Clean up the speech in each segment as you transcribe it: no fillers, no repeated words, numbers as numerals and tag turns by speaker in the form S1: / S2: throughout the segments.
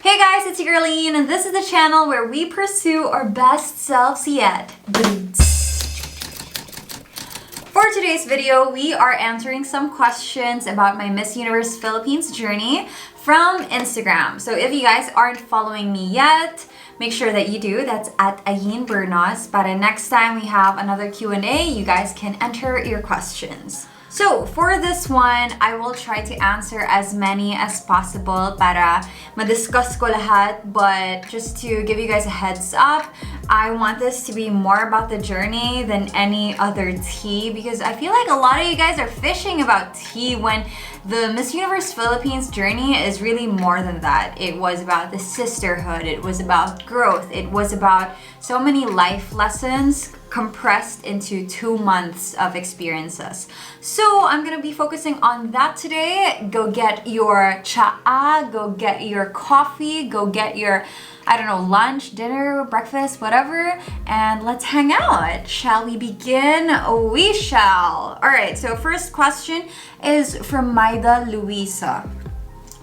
S1: Hey guys, it's Gerald, and this is the channel where we pursue our best selves yet. For today's video, we are answering some questions about my Miss Universe Philippines journey from Instagram. So if you guys aren't following me yet, make sure that you do. That's at Ayn Bernos. But next time we have another Q&A, you guys can enter your questions. So, for this one, I will try to answer as many as possible para madiscuss ko lahat. But just to give you guys a heads up, I want this to be more about the journey than any other tea, because I feel like a lot of you guys are fishing about tea when the Miss Universe Philippines journey is really more than that. It was about the sisterhood, it was about growth, it was about so many life lessons compressed into 2 months of experiences. So I'm gonna be focusing on that today. Go get your cha, go get your coffee, go get your, I don't know, lunch, dinner, breakfast, whatever, and let's hang out. Shall we begin? We shall. Alright, so first question is from Maida Luisa.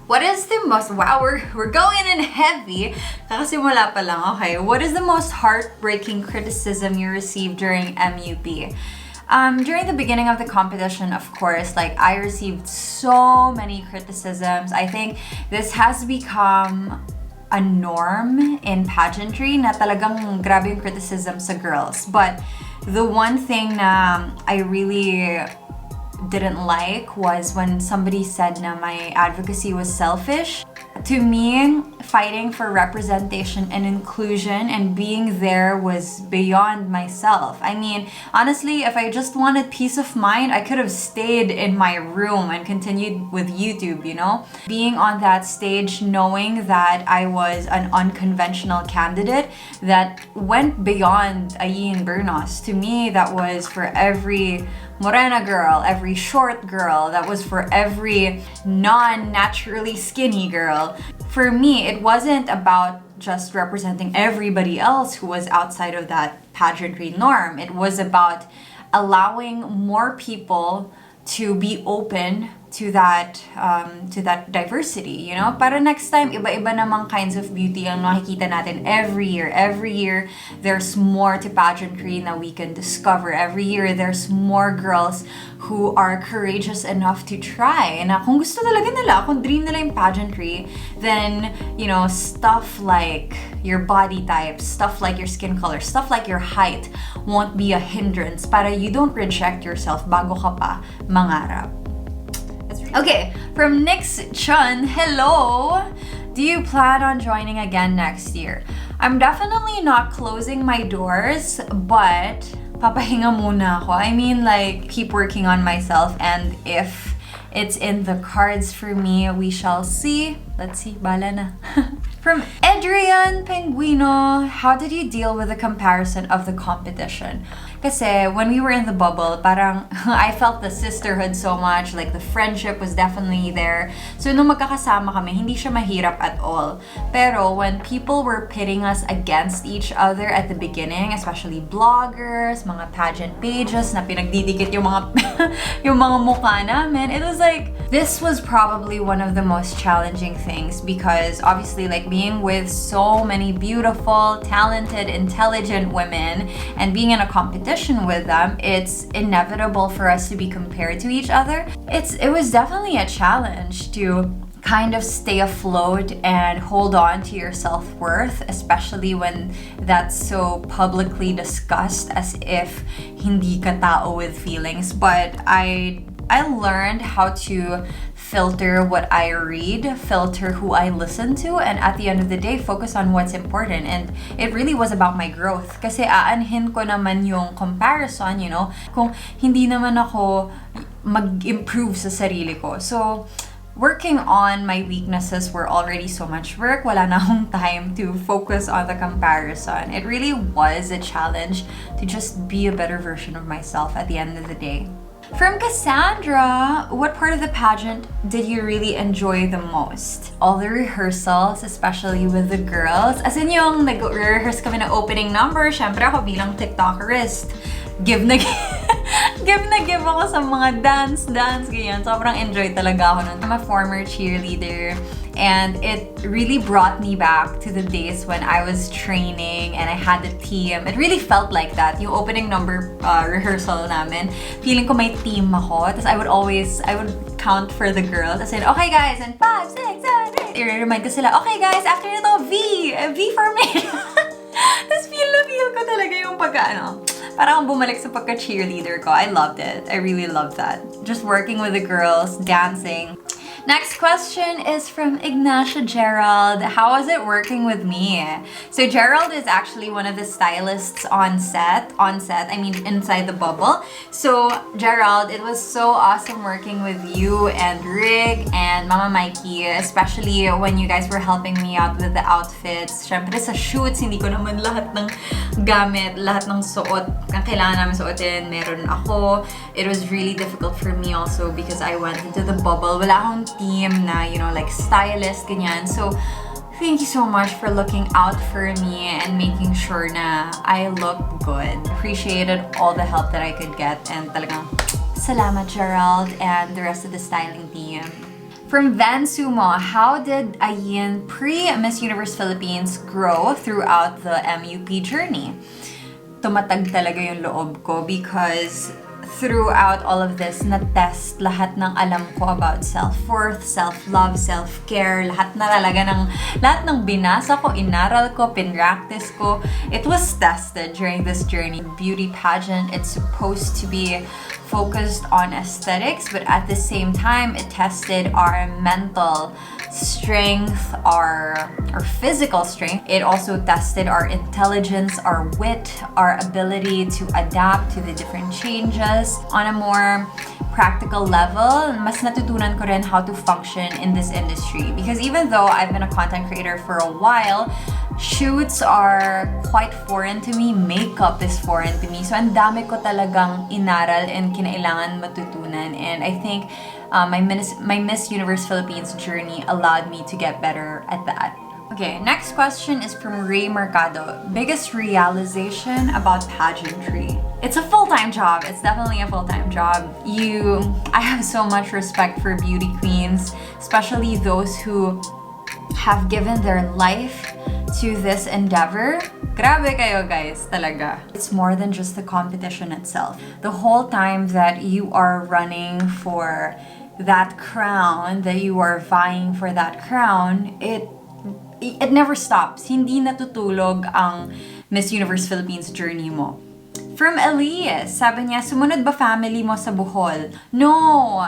S1: What is the most, wow, we're going in heavy. Kakasimula pa lang, okay. What is the most heartbreaking criticism you received during MUP? During the beginning of the competition, of course, like I received so many criticisms. I think this has become a norm in pageantry na talagang grabe yung criticism sa girls. But the one thing na I really didn't like was when somebody said na my advocacy was selfish. To me, fighting for representation and inclusion and being there was beyond myself. I mean, honestly, if I just wanted peace of mind, I could have stayed in my room and continued with YouTube, you know? Being on that stage, knowing that I was an unconventional candidate that went beyond Ayn Bernos. To me, that was for every morena girl, every short girl, that was for every non-naturally skinny girl. For me, it wasn't about just representing everybody else who was outside of that pageantry norm. It was about allowing more people to be open to that diversity, you know? Para next time, iba-iba namang kinds of beauty ang nakikita natin every year. Every year, there's more to pageantry na we can discover. Every year, there's more girls who are courageous enough to try. And kung gusto talaga nila, kung dream nila yung pageantry, then, you know, stuff like your body type, stuff like your skin color, stuff like your height won't be a hindrance para you don't reject yourself bago ka pa mangarap. Okay, from Nix Chun, hello! Do you plan on joining again next year? I'm definitely not closing my doors, but papahinga muna ako. I mean, like, keep working on myself, and if it's in the cards for me, we shall see. Let's see, bala na. From Adrian Penguino, how did you deal with the comparison of the competition? Kasi when we were in the bubble, parang I felt the sisterhood so much, like the friendship was definitely there. So nung magkakasama kami, hindi siya mahirap at all. Pero when people were pitting us against each other at the beginning, especially bloggers, mga pageant pages na pinagdidikit yung mga yung mga mukha namin, it was like, this was probably one of the most challenging things, because obviously, like, being with so many beautiful, talented, intelligent women and being in a competition with them, it's inevitable for us to be compared to each other. It was definitely a challenge to kind of stay afloat and hold on to your self-worth, especially when that's so publicly discussed as if hindi ka tao with feelings. But I learned how to filter what I read, filter who I listen to, and at the end of the day, focus on what's important. And it really was about my growth. Kasi aanhin ko naman yung comparison, you know, kung hindi naman ako mag-improve sa sarili ko. So, working on my weaknesses were already so much work. Wala na akong time to focus on the comparison. It really was a challenge to just be a better version of myself at the end of the day. From Cassandra, what part of the pageant did you really enjoy the most? All the rehearsals, especially with the girls. As in yung nag-rehearse kami ng opening number, syempre ako bilang TikTokerist, give na give na give ako sa mga dance, ganyan. Sobrang enjoy talaga ako nun. I'm a former cheerleader, and it really brought me back to the days when I was training and I had a team. It really felt like that. Yung opening number rehearsal namin, feeling ko may team ako. Tapos I would count for the girls. I said, okay guys, and 5, 6, 7, 8. I-remind ko sila, okay guys, after nito, V formation. Tapos feel ko talaga yung parang bumalik sa pagka-cheerleader ko. I loved it. I really loved that. Just working with the girls, dancing. Next question is from Ignacio Gerald. How was it working with me? So Gerald is actually one of the stylists on set, I mean inside the bubble. So Gerald, it was so awesome working with you and Rick and Mama Mikey, especially when you guys were helping me out with the outfits. Syempre sa shoots, hindi ko naman lahat ng gamit, lahat ng suot ang kailangan namin suotin, meron ako. It was really difficult for me also because I went into the bubble. Wala akong team na, you know, like stylist, ganyan. So, thank you so much for looking out for me and making sure na I look good. Appreciated all the help that I could get, and talagang salamat Gerald and the rest of the styling team. From Van Sumo, how did Ayn pre-Miss Universe Philippines grow throughout the MUP journey? Tumatag talaga yung loob ko because throughout all of this, na-test lahat ng alam ko about self-worth, self-love, self-care, lahat ng binasa ko, inaral ko, pinractice ko. It was tested during this journey. Beauty pageant, it's supposed to be focused on aesthetics, but at the same time, it tested our mental strength, our physical strength. It also tested our intelligence, our wit, our ability to adapt to the different changes. On a more practical level, mas natutunan ko rin how to function in this industry. Because even though I've been a content creator for a while, shoots are quite foreign to me. Makeup is foreign to me. So, ang dami ko talagang inaral and kinailangan matutunan. And I think my Miss Universe Philippines journey allowed me to get better at that. Okay, next question is from Ray Mercado. Biggest realization about pageantry? It's a full-time job. It's definitely a full-time job. I have so much respect for beauty queens, especially those who have given their life to this endeavor. Grabe kayo guys, talaga. It's more than just the competition itself. The whole time that you are running for that crown, that you are vying for that crown, it never stops. Hindi natutulog ang Miss Universe Philippines journey mo. From Elias, sabi niya, sumunod ba family mo sa Bohol? No,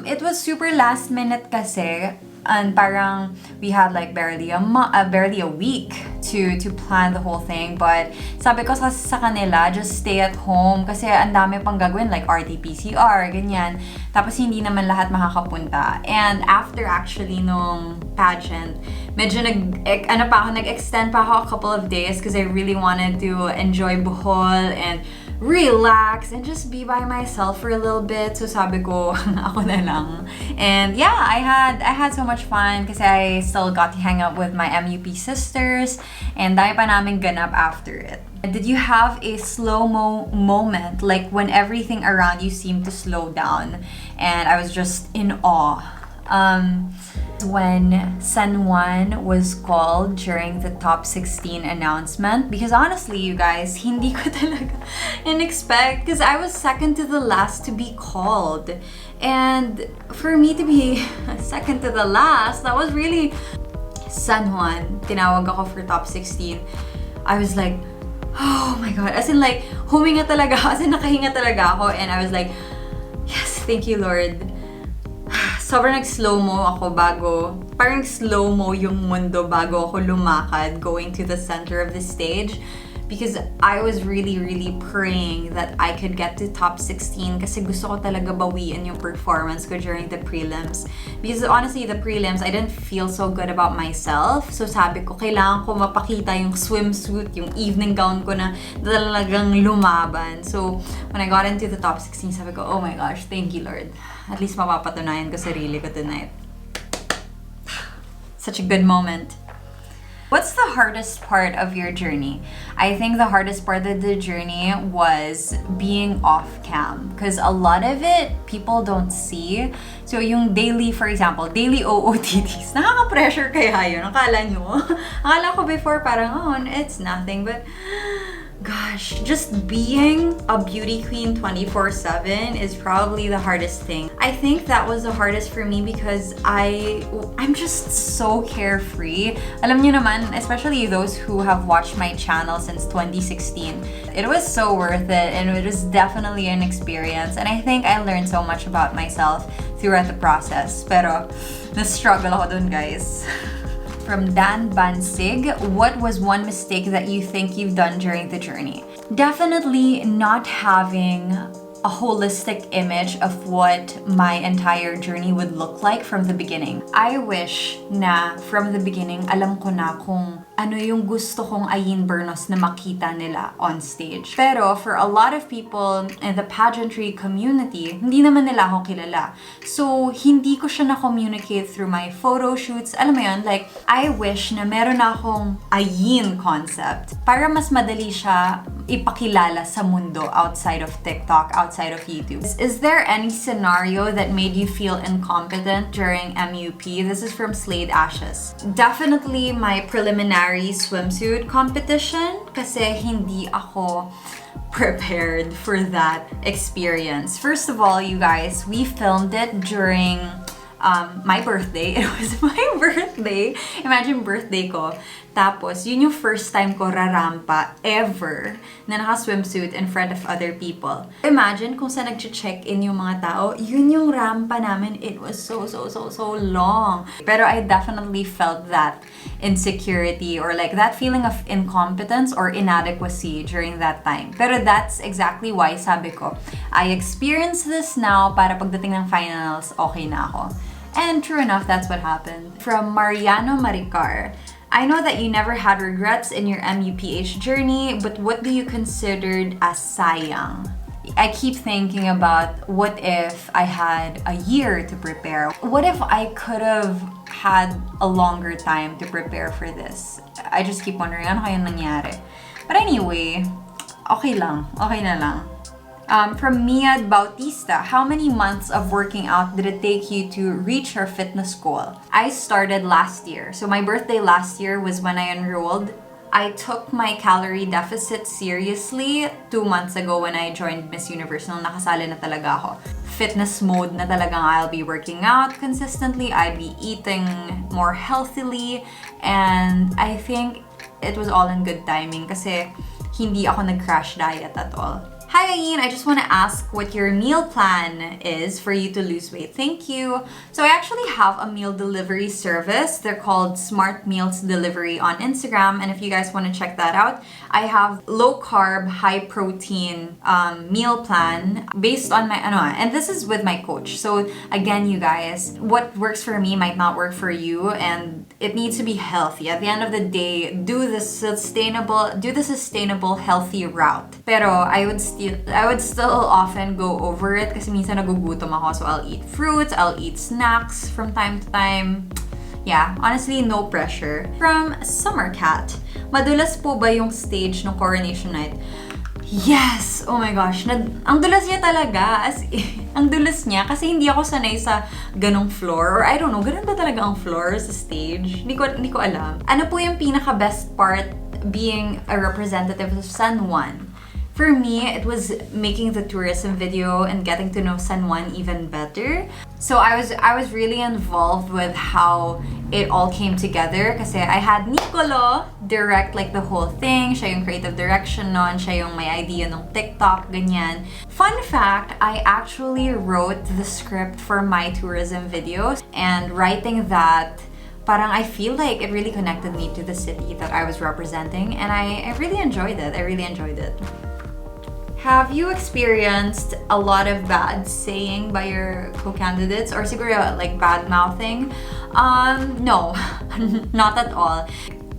S1: it was super last minute kasi. And parang we had like barely a week to plan the whole thing. But sabi ko sa kanila, just stay at home kasi ang dami pang gagawin like RT-PCR, ganyan. Tapos hindi naman lahat makakapunta. And after actually nung pageant, medyo nag-extend pa ako a couple of days because I really wanted to enjoy Bohol and relax and just be by myself for a little bit. So sabi ko, ako na lang. And yeah, I had so much fun kasi I still got to hang out with my MUP sisters and dami pa namin ganap after it. Did you have a slow-mo moment, like when everything around you seemed to slow down and I was just in awe? When San Juan was called during the top 16 announcement, because honestly you guys, hindi ko talaga in-expect because I was second to the last to be called, and for me to be second to the last, that was really San Juan. Tinawag ako for top 16. I was like, oh my god, as in like huminga talaga, as in nakahinga talaga ako, and I was like, yes, thank you Lord. Sobrang nag-slow-mo ako parang slow-mo yung mundo bago ako lumakad going to the center of the stage because I was really, really praying that I could get to top 16 kasi gusto ko talaga bawiin yung performance ko during the prelims. Because honestly, the prelims, I didn't feel so good about myself. So sabi ko, kailangan ko mapakita yung swimsuit, yung evening gown ko na talagang lumaban. So when I got into the top 16, sabi ko, oh my gosh, thank you Lord. At least mapapatunayan ko sarili ko tonight. Such a good moment. What's what's the hardest part of your journey? I think the hardest part of the journey was being off-cam. Because a lot of it, people don't see. So yung daily, for example, daily OOTDs, nakaka-pressure kaya yun? Akala nyo? Akala ko before parang, oh, it's nothing. But gosh, just being a beauty queen 24/7 is probably the hardest thing. I think that was the hardest for me because I'm just so carefree. Alam niyo naman, especially those who have watched my channel since 2016, it was so worth it and it was definitely an experience. And I think I learned so much about myself throughout the process. Pero, na-struggle ako dun, guys. From Dan Bansig, what was one mistake that you think you've done during the journey? Definitely not having a holistic image of what my entire journey would look like from the beginning. I wish na from the beginning, alam ko na kung ano yung gusto kong Ayn Bernos na makita nila on stage. Pero for a lot of people in the pageantry community, hindi naman nila ako kilala. So, hindi ko siya na-communicate through my photo shoots. Alam mo yun, like, I wish na meron akong Ayn concept para mas madali siya ipakilala sa mundo outside of TikTok, outside of YouTube. Is there any scenario that made you feel incompetent during MUP? This is from Slade Ashes. Definitely my preliminary swimsuit competition kasi hindi ako prepared for that experience. First of all, you guys, we filmed it during my birthday. It was my birthday. Imagine birthday ko. Tapos, yun yung first time ko rarampa ever na naka-swimsuit in front of other people. Imagine kung saan nag-check-in yung mga tao, yun yung rampa namin. It was so long. Pero I definitely felt that insecurity or like that feeling of incompetence or inadequacy during that time. Pero that's exactly why sabi ko, I experience this now para pagdating ng finals, okay na ako. And true enough, that's what happened. From Mariano Maricar, I know that you never had regrets in your MUPH journey, but what do you consider as sayang? I keep thinking about what if I had a year to prepare? What if I could have had a longer time to prepare for this? I just keep wondering, ano kaya nangyari? But anyway, okay lang. Okay na lang. From Mia Bautista, how many months of working out did it take you to reach your fitness goal? I started last year. So my birthday last year was when I enrolled. I took my calorie deficit seriously 2 months ago when I joined Miss Universe. Nung nakasali na talaga ako. Fitness mode na talagang I'll be working out consistently. I'd be eating more healthily. And I think it was all in good timing kasi hindi ako nag-crash diet at all. Hi Ayn, I just want to ask what your meal plan is for you to lose weight. Thank you. So I actually have a meal delivery service. They're called Smart Meals Delivery on Instagram. And if you guys want to check that out, I have low carb, high protein meal plan based on my, and this is with my coach. So again, you guys, what works for me might not work for you and it needs to be healthy. At the end of the day, do the sustainable, healthy route. Pero I would still often go over it kasi minsan nagugutom ako. So I'll eat fruits, I'll eat snacks from time to time. Yeah, honestly, no pressure. From Summer Cat, madulas po ba yung stage ng coronation night? Yes! Oh my gosh, ang dulas niya talaga. Ang dulas niya kasi hindi ako sanay sa ganong floor. Or I don't know, ganun ba talaga ang floor sa stage? Hindi ko alam. Ano po yung pinaka-best part being a representative of San Juan? For me, it was making the tourism video and getting to know San Juan even better. So I was really involved with how it all came together kasi I had Nicolo direct like the whole thing. Siya yung creative direction nun, siya yung may idea ng TikTok, ganyan. Fun fact, I actually wrote the script for my tourism videos and writing that parang I feel like it really connected me to the city that I was representing and I really enjoyed it. Have you experienced a lot of bad saying by your co-candidates or siguro like bad mouthing? No, not at all.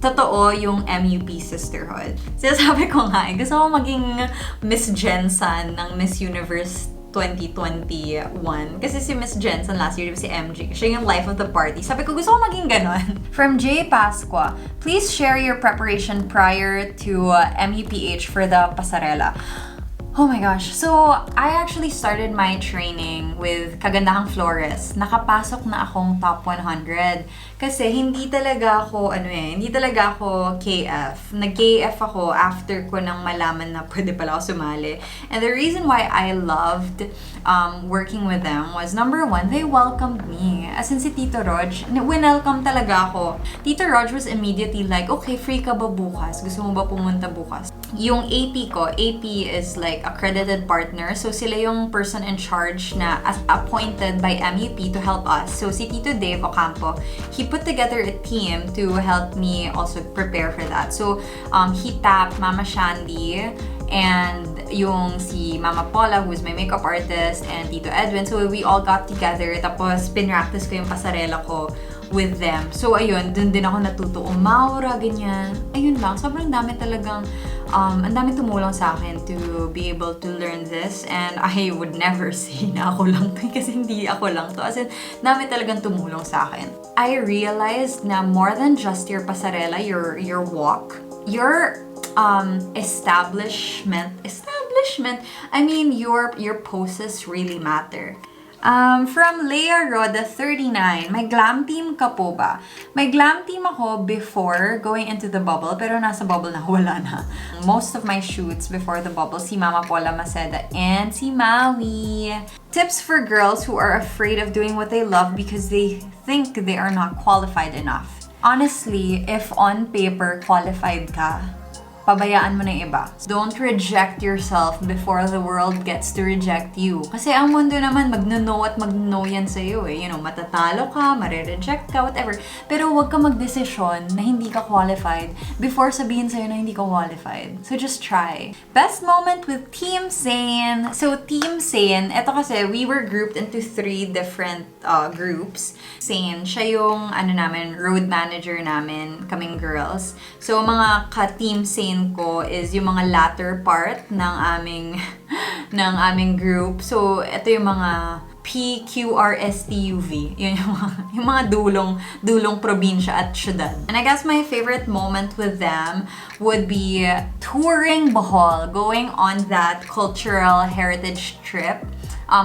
S1: Totoo yung MUP sisterhood. Sinasabi ko nga, gusto ko maging Miss Jensen ng Miss Universe 2021. Kasi si Miss Jensen last year, di ba si MG? Siya yung life of the party. Sabi ko, gusto ko maging ganon. From J. Pasqua, please share your preparation prior to MEPH for the pasarela. Oh my gosh. So, I actually started my training with Kagandahang Flores. Nakapasok na akong top 100. Kasi hindi talaga ako, hindi talaga ako KF. Nag-KF ako after ko nang malaman na pwede pala ako sumali. And the reason why I loved working with them was, number one, they welcomed me. As in si Tito Rog, winelcome talaga ako. Tito Rog was immediately like, okay, free ka ba bukas? Gusto mo ba pumunta bukas? Yung AP ko, AP is like accredited partner. So, sila yung person in charge na appointed by MUP to help us. So, si Tito Dave Ocampo, he put together a team to help me also prepare for that. So, he tapped Mama Shandy and yung si Mama Paula, who's my makeup artist, and Tito Edwin. So, we all got together. Tapos, pinractice ko yung pasarela ko with them. So, ayun, dun din ako natuto umaura, ganyan. Ayun lang, sobrang dami talagang, ang dami tumulong sa akin to be able to learn this. And I would never say na ako lang to, kasi hindi ako lang to. As in, dami talagang tumulong sa akin. I realized na more than just your pasarela, your walk, your establishment, I mean, your poses really matter. From Leia Roda 39, may glam team ka po ba? May glam team ako before going into the bubble, pero nasa bubble na, wala na. Most of my shoots before the bubble, si Mama Paula Maceda and si Maui. Tips for girls who are afraid of doing what they love because they think they are not qualified enough. Honestly, if on paper qualified ka, pabayaan mo na yung iba. Don't reject yourself before the world gets to reject you. Kasi ang mundo naman, magno-no at magno-no yan sa'yo eh. You know, matatalo ka, marireject ka, whatever. Pero huwag ka magdesisyon na hindi ka qualified before sabihin sa'yo na hindi ka qualified. So just try. Best moment with Team Sane. So Team Sane, eto kasi, we were grouped into 3 different groups. Sane, siya yung road manager namin, kaming girls. So mga ka-Team Sane ko is yung mga latter part ng aming group. So, ito yung mga PQRSTUV. Yun yung mga dulong probinsya at syudad. And I guess my favorite moment with them would be touring Bohol, going on that cultural heritage trip.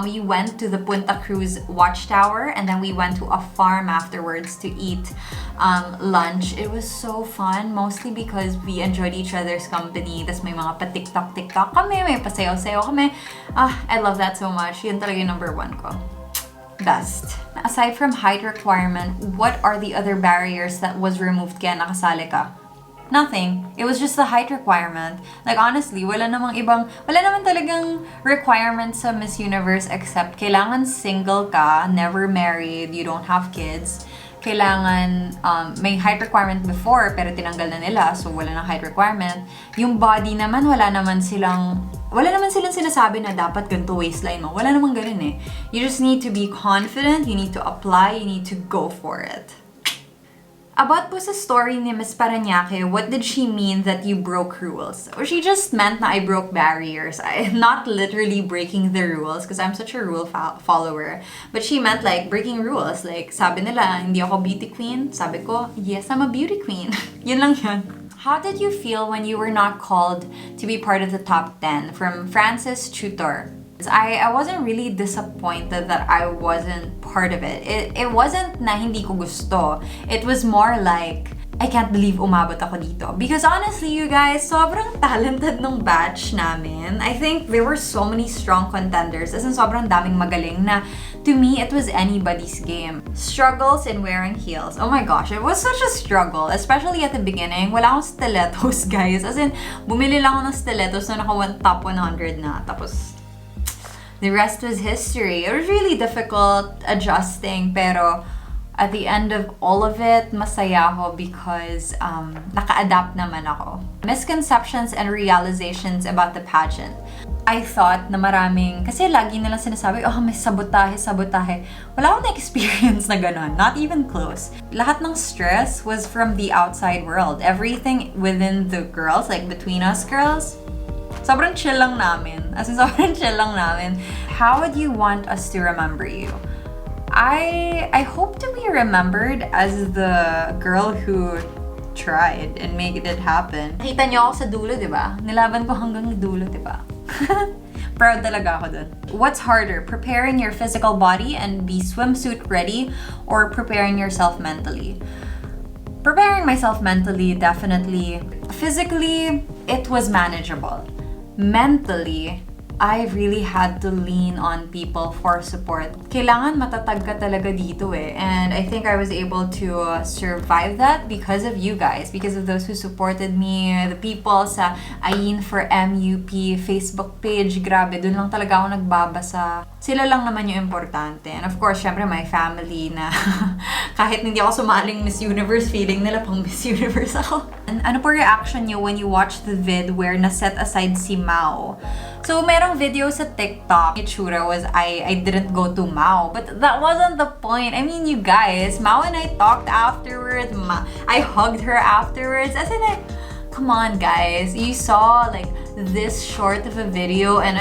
S1: We went to the Punta Cruz Watchtower and then we went to a farm afterwards to eat lunch. It was so fun, mostly because we enjoyed each other's company. Tas may mga pa-TikTok kami, may pasayaw-sayaw kami. I love that so much. Yun talaga yung number 1 ko. Best. Aside from height requirement, what are the other barriers that was removed kaya nakasali ka? Nothing. It was just the height requirement. Like, honestly, wala naman talagang requirement sa Miss Universe except kailangan single ka, never married, you don't have kids. Kailangan, may height requirement before, pero tinanggal na nila, so wala nang height requirement. Yung body naman, wala naman silang sinasabi na dapat ganito waistline mo. Wala naman ganun eh. You just need to be confident, you need to apply, you need to go for it. About po sa story ni Miss Parañaque, what did she mean that you broke rules? Or she just meant na I broke barriers. I'm not literally breaking the rules because I'm such a rule follower. But she meant like breaking rules. Like, sabi nila, hindi ako beauty queen. Sabi ko, yes, I'm a beauty queen. Yun lang yun. How did you feel when you were not called to be part of the top 10? From Francis Tutor. I wasn't really disappointed that I wasn't part of it. It wasn't na hindi ko gusto. It was more like, I can't believe umabot ako dito. Because honestly, you guys, sobrang talented nung batch namin. I think there were so many strong contenders. As in, sobrang daming magaling na to me, it was anybody's game. Struggles in wearing heels. Oh my gosh, it was such a struggle. Especially at the beginning. Wala akong stilettos, guys. As in, bumili lang ako ng stilettos na top 100 na. Tapos, the rest was history. It was really difficult adjusting, pero at the end of all of it, masaya ako because naka-adapt naman ako. Misconceptions and realizations about the pageant. I thought na maraming, kasi lagi nilang sinasabi, may sabotahe. Wala akong na-experience na ganon. Not even close. Lahat ng stress was from the outside world. Everything within the girls, like between us girls, sobrang chill lang namin. As in, sobrang chill lang namin. how would you want us to remember you? I hope to be remembered as the girl who tried and made it happen. Nakita niyo ako sa dulo, di ba? Nilaban ko hanggang dulo, di ba? Proud talaga ako dun. What's harder, preparing your physical body and be swimsuit ready, or preparing yourself mentally? Preparing myself mentally, definitely. Physically, it was manageable. Mentally, I really had to lean on people for support. Kailangan matatag ka talaga dito eh. And I think I was able to survive that because of you guys. Because of those who supported me. The people sa Ayn for MUP Facebook page. Grabe, dun lang talaga ako nagbabasa. Sila lang naman yung importante. And of course, syempre my family na kahit hindi ako sumaling Miss Universe, feeling nila pang Miss Universe ako. And ano po reaction nyo when you watch the vid where na-set aside si Mao? So, merong video sa TikTok. Itsura was I didn't go to Mao. But that wasn't the point. I mean, you guys, Mao and I talked afterwards. I hugged her afterwards. As in, come on, guys. You saw like this short of a video and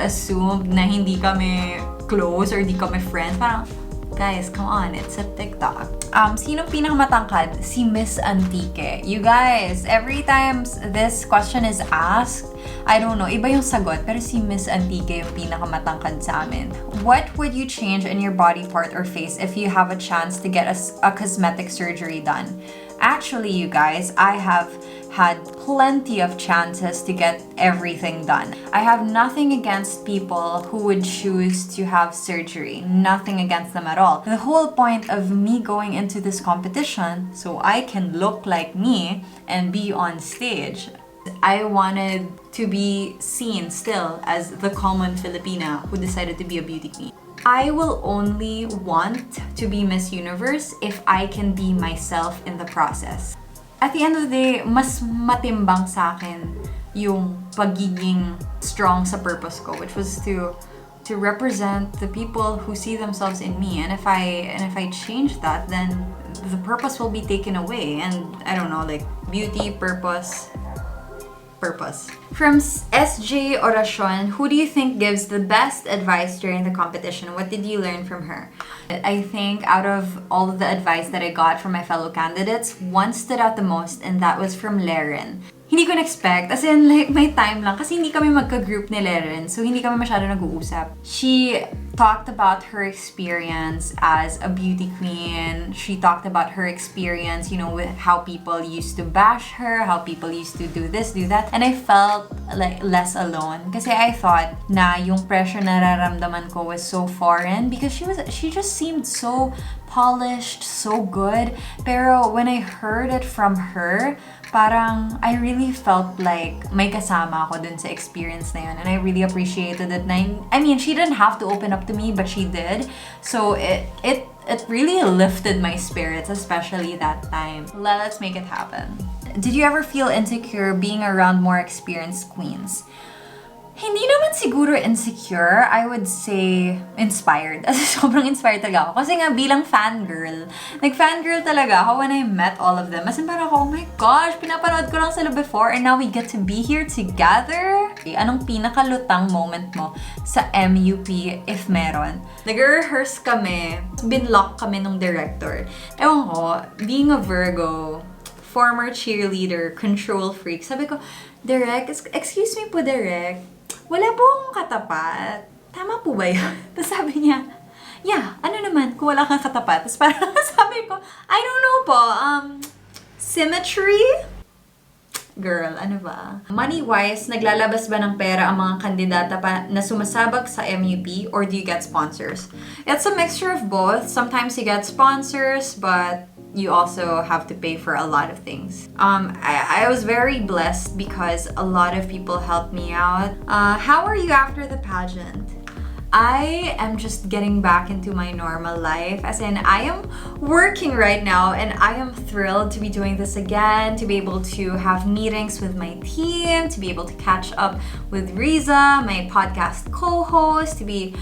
S1: assumed na hindi kami close or hindi kami friends. Parang, guys, come on. It's a TikTok. Sinong pinakamatangkad? Si Miss Antique. You guys, every time this question is asked, I don't know, iba yung sagot, pero si Miss Antique yung pinakamatangkad sa amin. What would you change in your body part or face if you have a chance to get a cosmetic surgery done? Actually, you guys, I have had plenty of chances to get everything done. I have nothing against people who would choose to have surgery. Nothing against them at all. The whole point of me going into this competition, so I can look like me and be on stage. I wanted to be seen still as the common Filipina who decided to be a beauty queen. I will only want to be Miss Universe if I can be myself in the process. At the end of the day, mas matimbang sa akin yung pagiging strong sa purpose ko, which was to represent the people who see themselves in me. And if I change that, then the purpose will be taken away. And I don't know, like beauty, purpose. From SJ Oracion, who do you think gives the best advice during the competition? What did you learn from her? I think out of all of the advice that I got from my fellow candidates, one stood out the most, and that was from Leren. Hindi ko na-expect, as in like may time lang kasi hindi kami magka-group ni Leren, so hindi kami masyado nag-uusap. She talked about her experience as a beauty queen. She talked about her experience, you know, with how people used to bash her, how people used to do this, do that. And I felt like less alone kasi I thought na yung pressure na nararamdaman ko was so foreign because she just seemed so polished, so good. Pero when I heard it from her, parang I really felt like may kasama ako dun sa experience na yun. And I really appreciated it. I mean, she didn't have to open up to me, but she did. So it really lifted my spirits, especially that time. Let's make it happen. Did you ever feel insecure being around more experienced queens? Hindi naman siguro insecure, I would say inspired. As sobrang inspired talaga ako. Kasi nga bilang fangirl, nag-fangirl talaga ako when I met all of them. As in parang ako, oh my gosh, pinapanood ko lang sila before and now we get to be here together. Anong pinakalutang moment mo sa MUP if meron? Nag-rehearse kami, binlock kami nung director. Ewan ko, being a Virgo, former cheerleader, control freak, sabi ko, Direk, excuse me po Direk, wala po akong katapat. Tama po ba yun? Tapos sabi niya, yeah, ano naman, kung wala kang katapat. Tapos parang sabi ko, I don't know po, symmetry? Girl, ano ba? Money-wise, naglalabas ba ng pera ang mga kandidata pa na sumasabak sa MUP or do you get sponsors? It's a mixture of both. Sometimes you get sponsors, but you also have to pay for a lot of things. I was very blessed because a lot of people helped me out. How are you after the pageant? I am just getting back into my normal life, as in I am working right now and I am thrilled to be doing this again, to be able to have meetings with my team, to be able to catch up with Riza, my podcast co-host, to be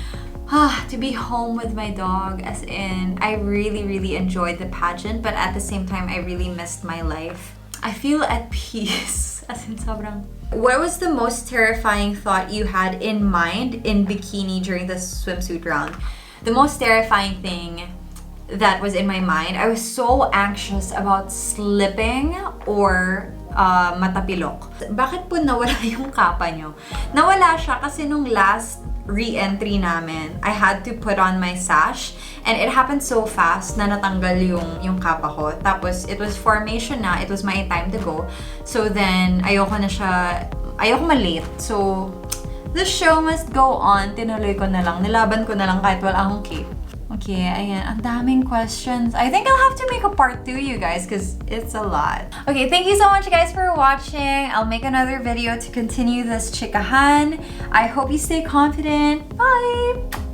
S1: home with my dog. As in, I really enjoyed the pageant, but at the same time, I really missed my life. I feel at peace. As in, sobrang... What was the most terrifying thought you had in mind in bikini during the swimsuit round? The most terrifying thing that was in my mind, I was so anxious about slipping or matapilok. Bakit po nawala yung kapa nyo? Nawala siya kasi nung last re-entry namin, I had to put on my sash and it happened so fast na natanggal yung kapa ko. Tapos, it was formation na, it was my time to go. So then, ayoko ma-late. So, the show must go on. Tinuloy ko na lang. Nilaban ko na lang kahit wala akong cape. Okay, ayan. Ang daming questions. I think I'll have to make a part 2, you guys, because it's a lot. Okay, thank you so much, guys, for watching. I'll make another video to continue this chikahan. I hope you stay confident. Bye!